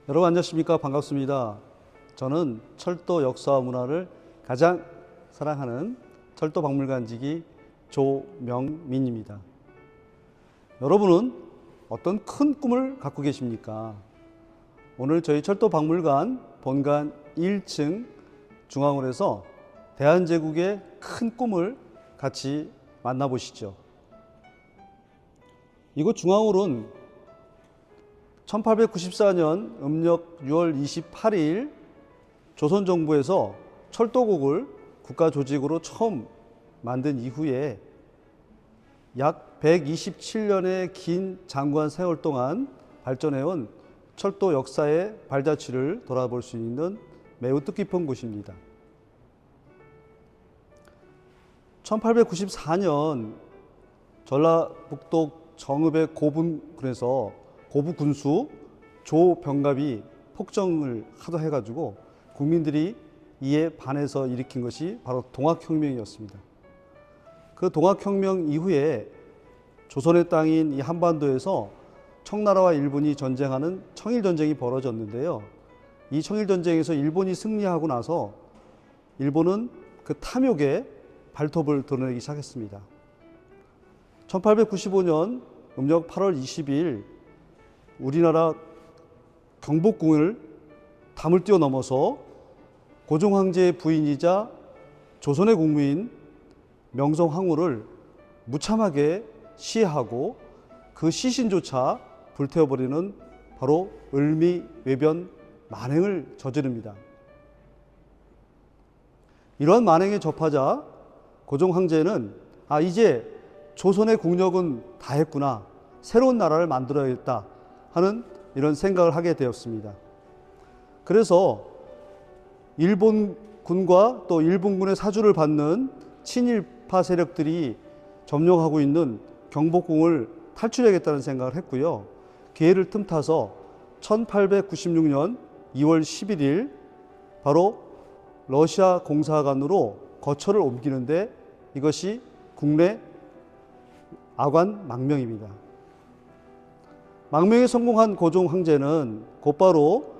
여러분 안녕하십니까? 반갑습니다. 저는 철도 역사와 문화를 가장 사랑하는 철도박물관지기 조명민입니다. 여러분은 어떤 큰 꿈을 갖고 계십니까? 오늘 저희 철도박물관 본관 1층 중앙홀에서 대한제국의 큰 꿈을 같이 만나보시죠. 이곳 중앙홀은 1894년 음력 6월 28일 조선정부에서 철도국을 국가조직으로 처음 만든 이후에 약 127년의 긴 장관 세월 동안 발전해온 철도 역사의 발자취를 돌아볼 수 있는 매우 뜻깊은 곳입니다. 1894년 전라북도 정읍의 고분군에서 고부 군수 조병갑이 폭정을 하도 해가지고 국민들이 이에 반해서 일으킨 것이 바로 동학혁명이었습니다. 그 동학혁명 이후에 조선의 땅인 이 한반도에서 청나라와 일본이 전쟁하는 청일전쟁이 벌어졌는데요. 이 청일전쟁에서 일본이 승리하고 나서 일본은 그 탐욕에 발톱을 드러내기 시작했습니다. 1895년 음력 8월 20일 우리나라 경복궁을 담을 뛰어넘어서 고종 황제의 부인이자 조선의 국무인 명성황후를 무참하게 시해하고 그 시신조차 불태워버리는 바로 을미외변 만행을 저지릅니다. 이러한 만행에 접하자 고종 황제는 이제 조선의 국력은 다 했구나, 새로운 나라를 만들어야겠다 하는 이런 생각을 하게 되었습니다. 그래서 일본군과 또 일본군의 사주를 받는 친일파 세력들이 점령하고 있는 경복궁을 탈출해야겠다는 생각을 했고요. 기회를 틈타서 1896년 2월 11일 바로 러시아 공사관으로 거처를 옮기는데 이것이 국내 아관 망명입니다. 망명에 성공한 고종 황제는 곧바로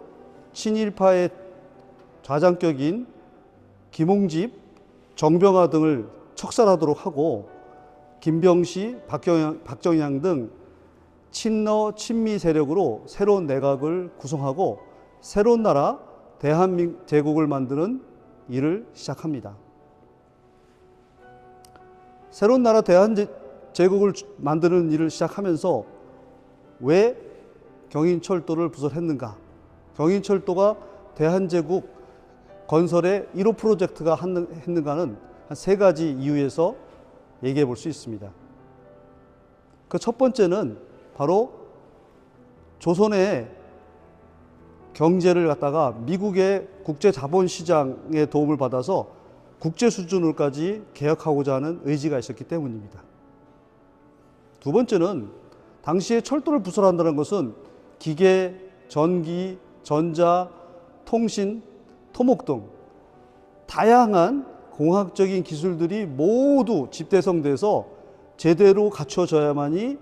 친일파의 좌장격인 김홍집, 정병화 등을 척살하도록 하고 김병시, 박정양 등 친러 친미 세력으로 새로운 내각을 구성하고 새로운 나라 대한제국을 만드는 일을 시작합니다. 새로운 나라 대한제국을 만드는 일을 시작하면서 왜 경인철도를 부설했는가? 경인철도가 대한제국 건설의 1호 프로젝트가 했는가는 한 세 가지 이유에서 얘기해 볼 수 있습니다. 그 첫 번째는 바로 조선의 경제를 갖다가 미국의 국제자본시장의 도움을 받아서 국제 수준으로까지 개혁하고자 하는 의지가 있었기 때문입니다. 두 번째는 당시에 철도를 부설한다는 것은 기계, 전기, 전자, 통신, 토목 등 다양한 공학적인 기술들이 모두 집대성돼서 제대로 갖춰져야만이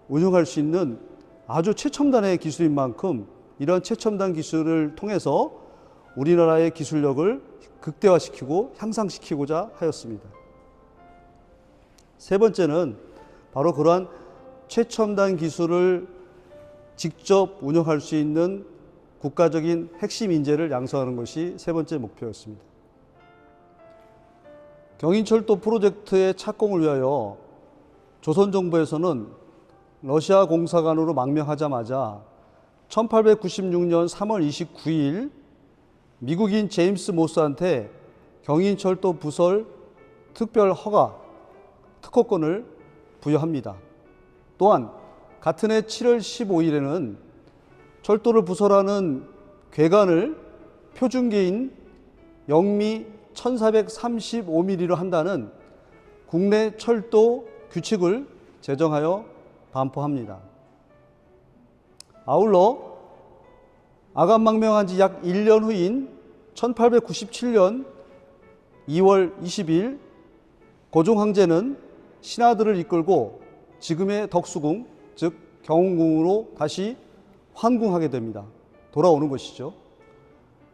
운영할 수 있는 아주 최첨단의 기술인 만큼 이런 최첨단 기술을 통해서 우리나라의 기술력을 극대화시키고 향상시키고자 하였습니다. 세 번째는 바로 그러한 최첨단 기술을 직접 운영할 수 있는 국가적인 핵심 인재를 양성하는 것이 세 번째 목표였습니다. 경인철도 프로젝트의 착공을 위하여 조선정부에서는 러시아 공사관으로 망명하자마자 1896년 3월 29일 미국인 제임스 모스한테 경인철도 부설 특별 허가, 특허권을 부여합니다. 또한 같은 해 7월 15일에는 철도를 부설하는 궤관을 표준계인 영미 1435mm로 한다는 국내 철도 규칙을 제정하여 반포합니다. 아울러 아간망명한 지 약 1년 후인 1897년 2월 20일 고종 황제는 신하들을 이끌고 지금의 덕수궁, 즉 경운궁으로 다시 환궁하게 됩니다. 돌아오는 것이죠.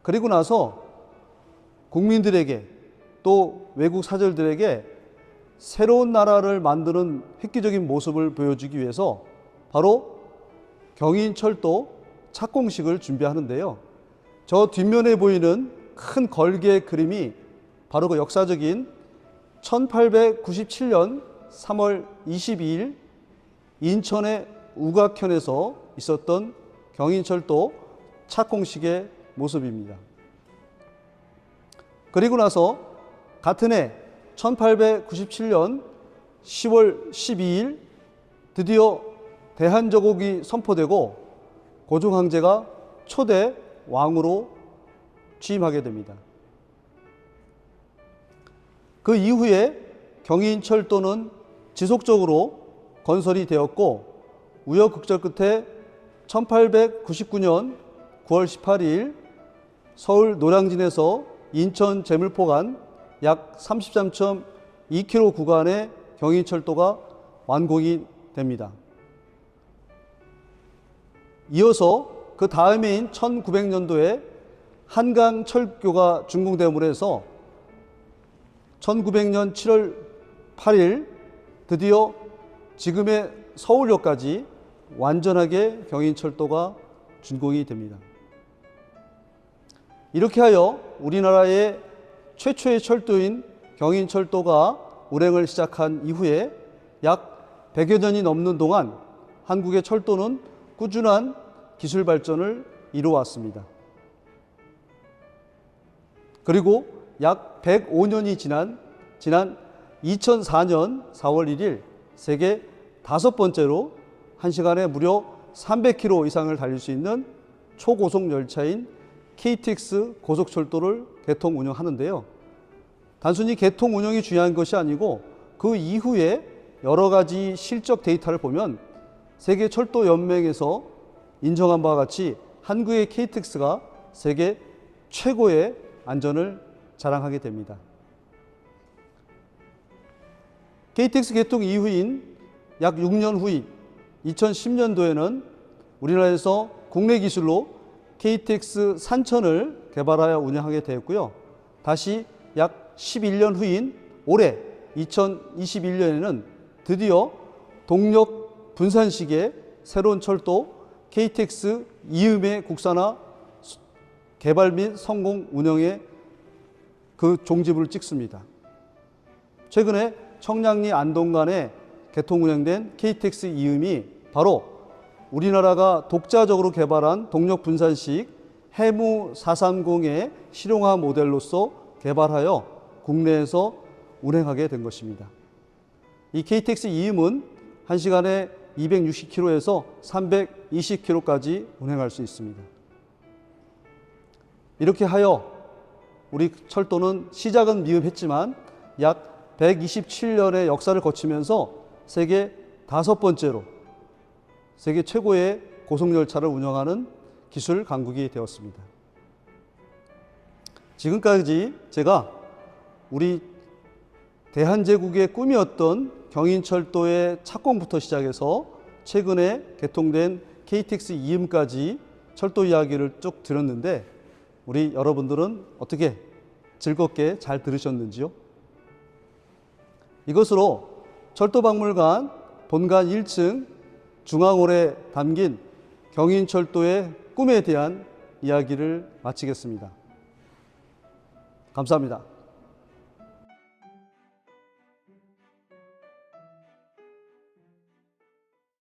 그리고 나서 국민들에게 또 외국 사절들에게 새로운 나라를 만드는 획기적인 모습을 보여주기 위해서 바로 경인철도 착공식을 준비하는데요. 저 뒷면에 보이는 큰 걸개 그림이 바로 그 역사적인 1897년 3월 22일 인천의 우각현에서 있었던 경인철도 착공식의 모습입니다. 그리고 나서 같은 해 1897년 10월 12일 드디어 대한제국이 선포되고 고종 황제가 초대 왕으로 취임하게 됩니다. 그 이후에 경인철도는 지속적으로 건설이 되었고 우여곡절 끝에 1899년 9월 18일 서울 노량진에서 인천 제물포 간 약 33.2km 구간의 경인철도가 완공이 됩니다. 이어서 그 다음해인 1900년도에 한강철교가 준공됨으로 해서 1900년 7월 8일 드디어 지금의 서울역까지 완전하게 경인철도가 준공이 됩니다. 이렇게 하여 우리나라의 최초의 철도인 경인철도가 운행을 시작한 이후에 약 100여 년이 넘는 동안 한국의 철도는 꾸준한 기술 발전을 이루어왔습니다. 그리고 약 105년이 지난 2004년 4월 1일 세계 5번째로 1시간에 무려 300km 이상을 달릴 수 있는 초고속 열차인 KTX 고속철도를 개통 운영하는데요. 단순히 개통 운영이 중요한 것이 아니고 그 이후에 여러 가지 실적 데이터를 보면 세계 철도 연맹에서 인정한 바와 같이 한국의 KTX가 세계 최고의 안전을 자랑하게 됩니다. KTX 개통 이후인 약 6년 후인 2010년도에는 우리나라에서 국내 기술로 KTX 산천을 개발하여 운영하게 되었고요. 다시 약 11년 후인 올해 2021년에는 드디어 동력 분산식의 새로운 철도 KTX 이음의 국산화 개발 및 성공 운영에 그 종지부를 찍습니다. 최근에 청량리 안동 간에 개통 운영된 KTX 이음이 바로 우리나라가 독자적으로 개발한 동력 분산식 해무 430의 실용화 모델로서 개발하여 국내에서 운행하게 된 것입니다. 이 KTX 이음은 1시간에 260km에서 320km까지 운행할 수 있습니다. 이렇게 하여 우리 철도는 시작은 미흡했지만 약 127년의 역사를 거치면서 세계 5번째로 세계 최고의 고속열차를 운영하는 기술 강국이 되었습니다. 지금까지 제가 우리 대한제국의 꿈이었던 경인철도의 착공부터 시작해서 최근에 개통된 KTX 이음까지 철도 이야기를 쭉 들었는데 우리 여러분들은 어떻게 즐겁게 잘 들으셨는지요? 이것으로 철도박물관 본관 1층 중앙홀에 담긴 경인철도의 꿈에 대한 이야기를 마치겠습니다. 감사합니다.